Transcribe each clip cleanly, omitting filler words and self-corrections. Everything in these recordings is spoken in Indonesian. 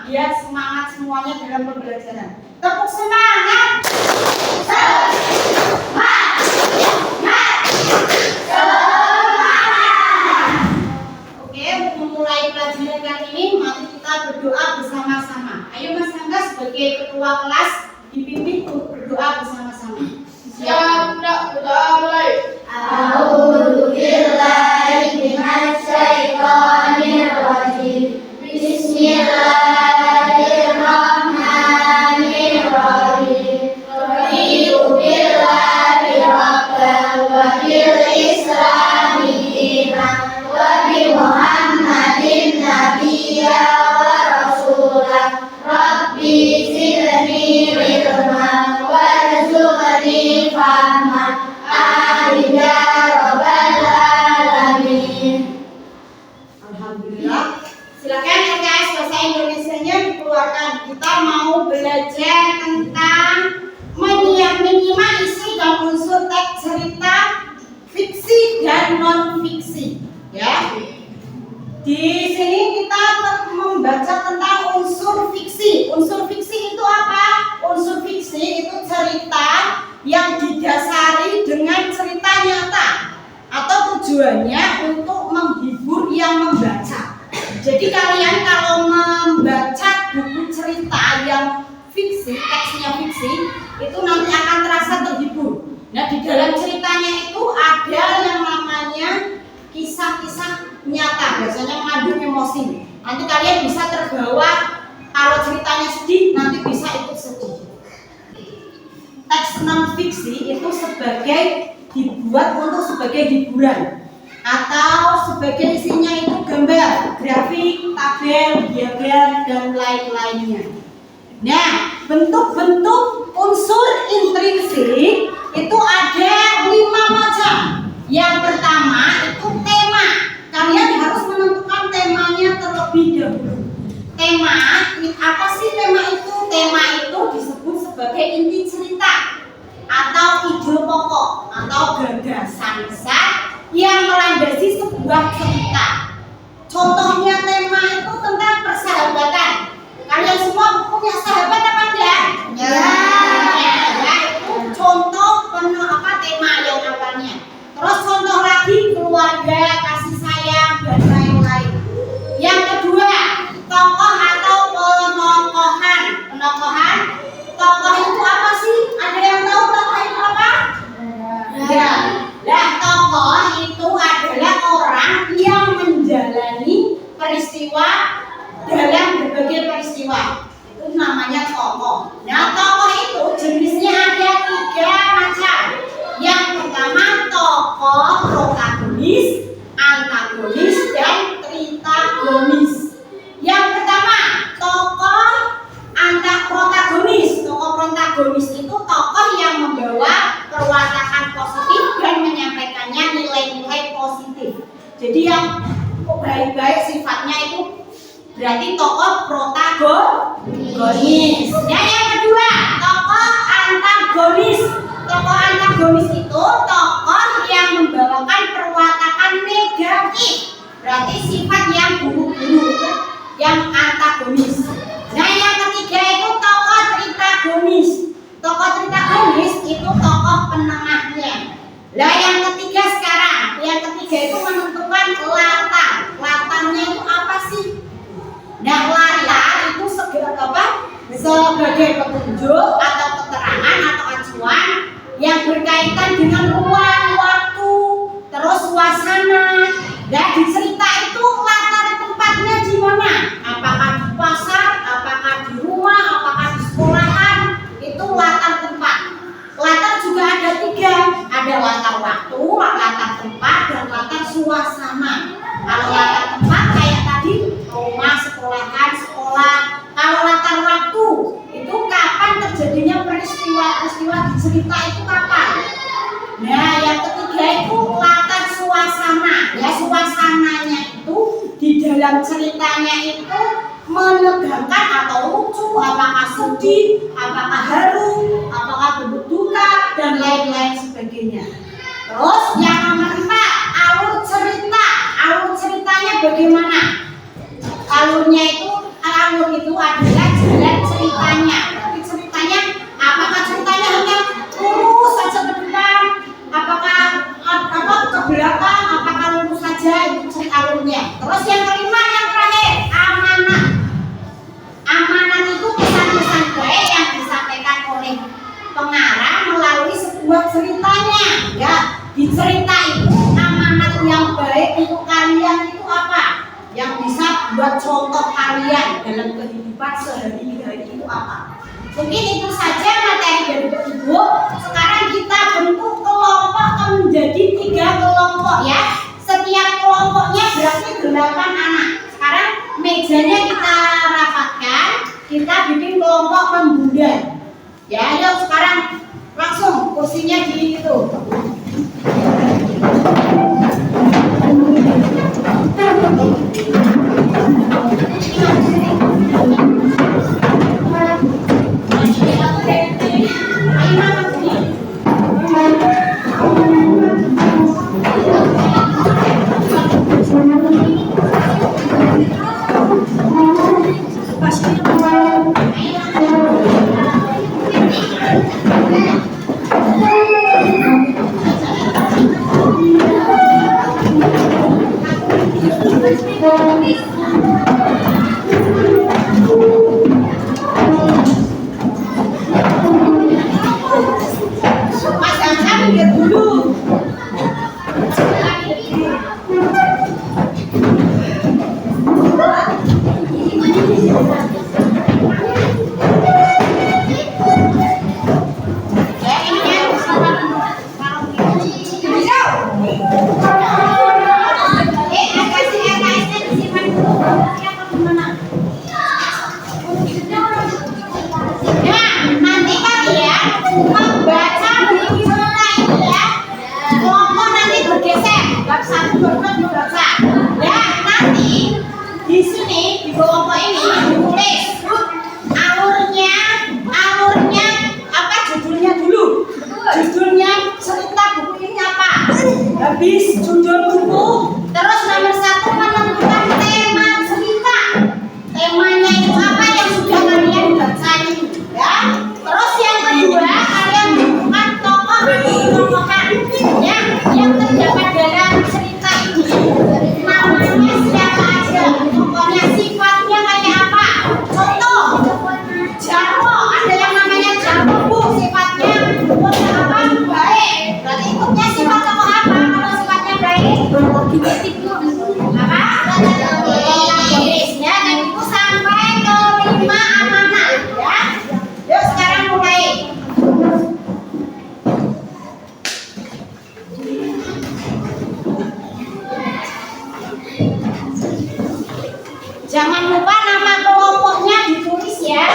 biar semangat semuanya dalam pembelajaran. Tepuk semangat. Oke, untuk memulai pelajaran kali ini, mari kita berdoa bersama-sama. Ayo Mas Angga sebagai ketua kelas dipimpin untuk berdoa bersama-sama. Siap, berdoa mulai. A'udzu billahi minasy syaithanir rajim. Bismillahirrahmanirrahim. Raditu billahi rabban wa bil islami dinan wa bi Muhammadin nabiyya wa rasulah. Rabbi zidni ilman warzuqni fahman. Amin ya rabbal alamin. Alhamdulillah. Silakan LKS bahasa Indonesianya dikeluarkan. Kita mau belajar tentang minimal isi dan unsur teks cerita fiksi dan non fiksi. Ya. Di sini kita membaca tentang unsur fiksi. Unsur fiksi itu apa? Unsur fiksi itu cerita yang didasari dengan cerita nyata atau tujuannya untuk menghibur yang membaca. Jadi kalian kalau membaca buku cerita yang fiksi, teksnya fiksi, itu nanti akan terasa terhibur. Nah, di dalam ceritanya itu ada yang namanya kisah-kisah nyata, biasanya mengandung emosi. Nanti kalian bisa terbawa, kalau ceritanya sedih, nanti bisa ikut sedih. Teks non fiksi itu dibuat untuk sebagai hiburan atau sebagai isinya itu gambar, grafik, tabel, diagram dan lain-lainnya. Nah, bentuk-bentuk unsur intrinsik itu ada 5 macam. Yang pertama itu tema. Kalian harus menentukan temanya terlebih dahulu. Tema, apa sih tema itu? Tema itu disebut sebagai inti cerita atau ide pokok atau gagasan besar yang melandasi sebuah cerita. Contohnya tema itu tentang persahabatan. Kalian semua punya sahabat apa enggak? Ya. Ya, itu contoh tema yang awalnya. Terus contoh lagi keluarga, kasih sayang dan lain-lain. Yang kedua, tokoh atau penokohan. Penokohan, tokoh itu apa sih? Ada yang tahu tokoh itu apa? Ya. Nah, tokoh itu adalah orang yang menjalani peristiwa dalam berbagai peristiwa. Itu namanya tokoh. Nah, tokoh itu jenisnya ada 3 macam. Yang pertama tokoh protagonis, antagonis, dan tritagonis. Yang pertama tokoh protagonis. Tokoh protagonis itu tokoh yang membawa perwatakan positif dan menyampaikannya nilai-nilai positif. Jadi yang baik-baik sifatnya itu berarti tokoh protagonis. Nah, yang kedua tokoh antagonis. Tokoh antagonis itu tokoh yang membawakan perwatakan negatif. Berarti sifat yang buruk-buruk, yang antagonis. Nah, yang ketiga itu tokoh tritagonis. Tokoh tritagonis itu tokoh penengahnya. Nah, yang ketiga itu menentukan latar. Latarnya itu apa sih? Nah, latar itu sebagai petunjuk atau keterangan atau acuan yang berkaitan dengan ruang, waktu, terus suasana. Dan di cerita itu latar tempatnya di mana? Apakah di pasar, apakah di rumah, apakah di sekolahan? Itu latar tempat. Latar juga ada 3. Ada latar waktu, latar tempat, dan latar suasana. Kalau latar tempat kayak tadi rumah, sekolahan, sekolah. Kalau latar waktu itu kapan terjadinya peristiwa di cerita itu kapan? Nah, yang ketiga itu latar suasana. Ya, suasananya itu di dalam ceritanya itu menegangkan atau lucu, apakah sedih, apakah haru, apakah berduka, dan lain-lain sebagainya. Terus yang nomor 4, alur cerita. Alur ceritanya bagaimana? Alur itu ada contoh kalian dalam kehidupan sehari-hari itu apa? Mungkin itu saja materi dari Ibu. Sekarang kita bentuk kelompok menjadi 3 kelompok ya. Setiap kelompoknya berarti 8 anak. Sekarang mejanya kita rapatkan, kita bikin kelompok pembunda. Ya, yuk sekarang langsung kursinya di itu. Habis judul buku, terus nomor 1 menentukan tema cerita. Temanya itu apa yang sudah kalian baca ini, ya. Terus yang kedua kalian menentukan tokoh-tokohan, ya, yang terdapat dalam cerita ini. Namanya siapa aja, pokoknya sifatnya kayak apa. Contoh, Jarwo, ada yang namanya Jarwo Bu, sifatnya apa? Baik. Berarti ikutnya sifat tokoh apa? Apa? Inggrisnya dan itu sampai ke 5 amanah ya. Yuk sekarang mulai. Jangan lupa nama kelompoknya ditulis ya.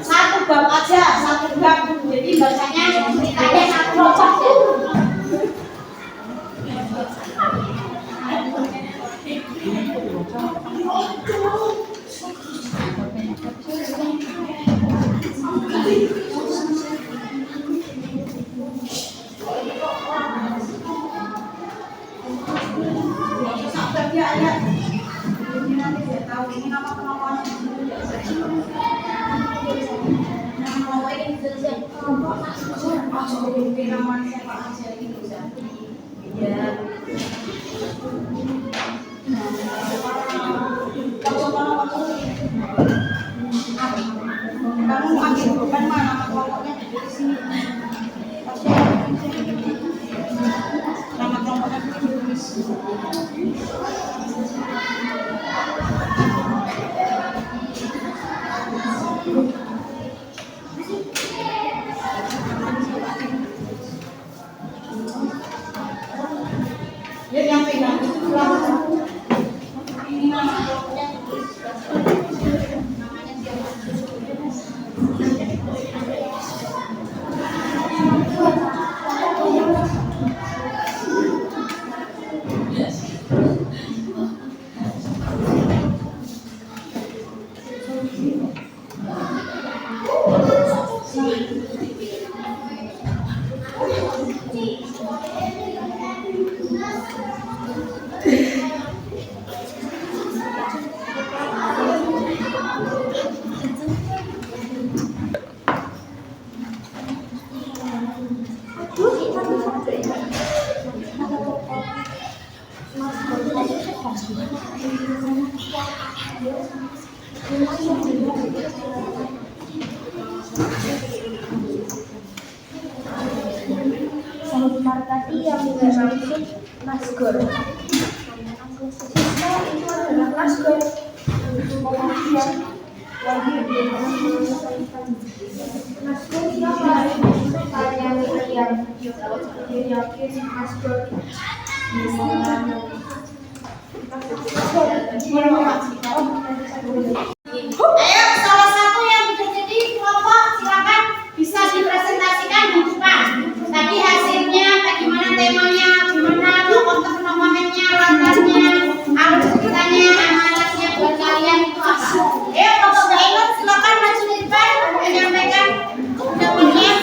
Satu bab aja, satu bab. Jadi bacanya ceritanya satu bab aja. Kamu ambil bukan mana kelompoknya di sini. Nama kelompoknya ditulis. Ya yang pegang itu kelompok. Ini nama kelompoknya ditulis. Namanya siapa? Markati yang dimaksud maskot. Siswa itu adalah maskot. Maskot siapa? Kalian yakin maskot? Ayo, salah satu yang sudah jadi kelompok silakan bisa dipresentasikan di depan. Tadi hasilnya, bagaimana temanya, gimana tokoh-tokohnya, latarnya, alur ceritanya, amanatnya buat kalian itu apa? Ayo, kelompok Zainul silakan maju di depan menyampaikan pendapatnya.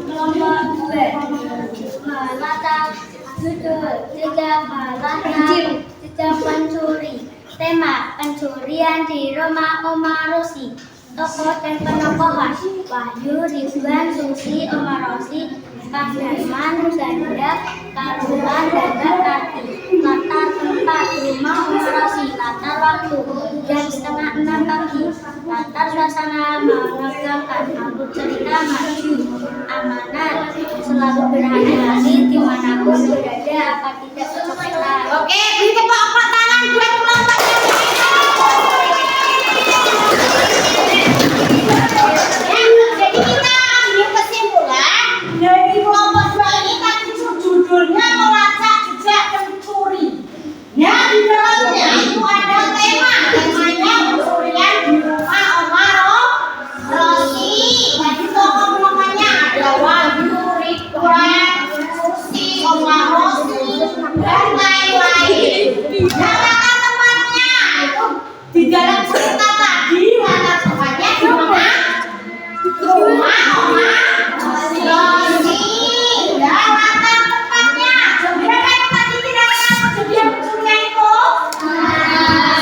Kelompok B. Mata judul 3 Malata Jejak Pencuri. Tema pencurian di rumah Omar Rosi. Tokoh dan penokohan Wahyu, Ridwan, Susi, Omar Rosi, Pasdarman, Ganda, Karuman, Dada, Karti. Latar tempat rumah Omar Rosi. Latar waktu jam 5:30 pagi. Latar suasana menegangkan. Alur cerita maju. Amanat selalu berhati-hati dimanapun berada agar tidak kecopetan. Oke, beri tepuk tangan buat kelompok yang jadi kita ambil kesimpulan dari kelompok 2 ini tadi judulnya melacak jejak pencuri. Nah, di dalamnya itu ada temanya pencurian di rumah Omar Rosi. Tadi tokoh-tokohnya ada Wahyu, Ridwan, Susi, Omar Rosi, dan lain-lain. Nah, latar tempatnya itu di dalam cerita tadi latar tempatnya di mana? Rumah Omar Rosi. Dan latar tempatnya berapa yang tadi kira-kira kejadian pencurian itu?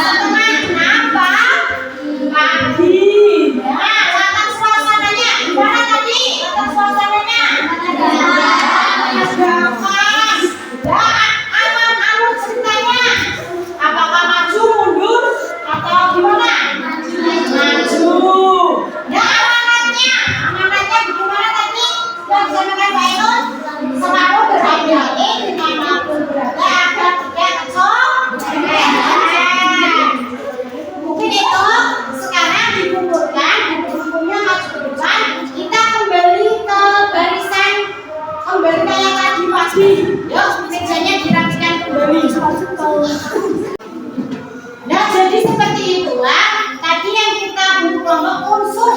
Setengah 6 pagi. Nah, latar suasananya gimana tadi? Latar suasananya menegangkan. Dan aman alur ceritanya. Apakah maju mundur atau gimana? Maju. Nah, amanatnya bagaimana tadi? Yang disampaikan Pak Ainul, selalu berhati-hati dimanapun berada agar tidak kecopetan. Mungkin itu sekarang dikumpulkan buku-bukunya maju ke depan. Kita kembali ke barisan kembali kayak tadi pagi. Yuk, mejanya dirapikan kembali. Nah, jadi seperti itulah tadi yang kita buku kelompok unsur